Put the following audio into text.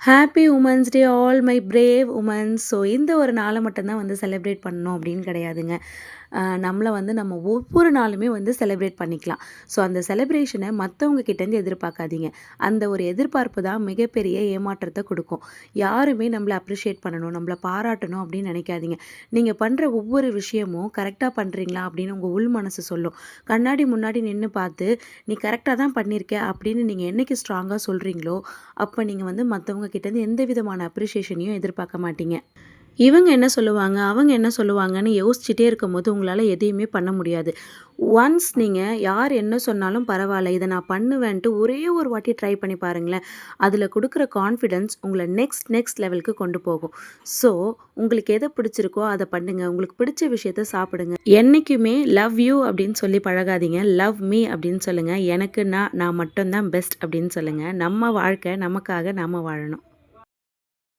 Happy women's day all my brave women's. So இந்த ஒரு நாளை மட்டும்தான் வந்து செலிப்ரேட் பண்ணணும் அப்படின்னு கிடையாதுங்க. நம்மளை வந்து நம்ம ஒவ்வொரு நாளுமே வந்து செலிப்ரேட் பண்ணிக்கலாம். ஸோ அந்த செலிப்ரேஷனை மற்றவங்க கிட்டேருந்து எதிர்பார்க்காதீங்க. அந்த ஒரு எதிர்பார்ப்பு தான் மிகப்பெரிய ஏமாற்றத்தை கொடுக்கும். யாருமே நம்மளை அப்ரிஷியேட் பண்ணணும், நம்மளை பாராட்டணும் அப்படின்னு நினைக்காதீங்க. நீங்கள் பண்ணுற ஒவ்வொரு விஷயமும் கரெக்டாக பண்ணுறீங்களா அப்படின்னு உங்கள் உள் மனசு சொல்லும். கண்ணாடி முன்னாடி நின்று பார்த்து நீ கரெக்டாக தான் பண்ணியிருக்க அப்படின்னு நீங்கள் என்றைக்கு ஸ்ட்ராங்காக சொல்கிறீங்களோ அப்போ நீங்கள் வந்து மற்றவங்க கிட்டேருந்து எந்த விதமான அப்ரிஷியேஷனையும் எதிர்பார்க்க மாட்டீங்க. இவங்க என்ன சொல்லுவாங்க, அவங்க என்ன சொல்லுவாங்கன்னு யோசிச்சுட்டே இருக்கும்போது உங்களால் எதையுமே பண்ண முடியாது. ஒன்ஸ் நீங்கள் யார் என்ன சொன்னாலும் பரவாயில்ல, இதை நான் பண்ணுவேன்ட்டு ஒரே ஒரு வாட்டி ட்ரை பண்ணி பாருங்களேன். அதில் கொடுக்குற கான்ஃபிடென்ஸ் உங்களை நெக்ஸ்ட் லெவலுக்கு கொண்டு போகும். ஸோ உங்களுக்கு எதை பிடிச்சிருக்கோ அதை பண்ணுங்கள். உங்களுக்கு பிடிச்ச விஷயத்த சாப்பிடுங்க. என்றைக்குமே லவ் யூ அப்படின்னு சொல்லி பழகாதீங்க. லவ் மீ அப்படின்னு சொல்லுங்கள். எனக்கு நான் மட்டும்தான் பெஸ்ட் அப்படின்னு சொல்லுங்கள். நம்ம வாழ்க்கை நமக்காக நாம் வாழணும்.